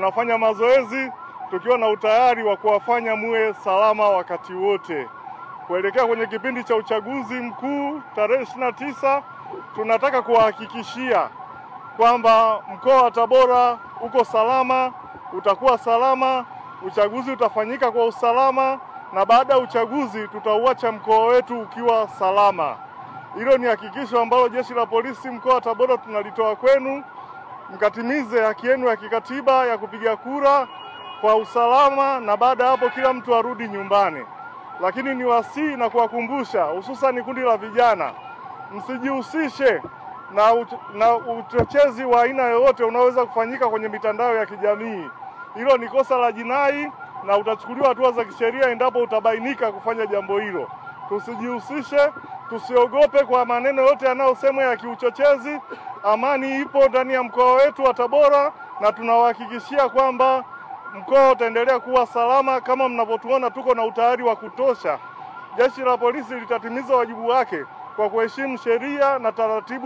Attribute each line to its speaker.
Speaker 1: tunafanya mazoezi tukiwa na utayari wa kuwafanya muwe salama wakati wote. Kuelekea kwenye kipindi cha uchaguzi mkuu tarehe 29, tunataka kuhakikishia kwamba mkoa wa Tabora uko salama, utakuwa salama, uchaguzi utafanyika kwa usalama, na baada ya uchaguzi tutauacha mkoa wetu ukiwa salama. Hilo ni hakikisho ambalo Jeshi la Polisi mkoa wa Tabora tunalitoa kwenu, mkatimize haki yenu ya kikatiba ya kupiga kura kwa usalama, na baada ya hapo kila mtu arudi nyumbani. Lakini niwasihi na kuwakumbusha, hususan kundi la vijana, msijihusishe na uchochezi wa aina yoyote unaweza kufanyika kwenye mitandao ya kijamii. Hilo ni kosa la jinai na utachukuliwa hatua za kisheria endapo utabainika kufanya jambo hilo. Tusijihusishe, tusiogope kwa maneno yote yanayosemwa ya kiuchochezi. Amani ipo ndani ya mkoa wetu wa Tabora na tunawahakikishia kwamba mkoa utaendelea kuwa salama. Kama mnavyotuona, tuko na utayari wa kutosha. Jeshi la Polisi litatimiza wajibu wake kwa kuheshimu sheria na taratibu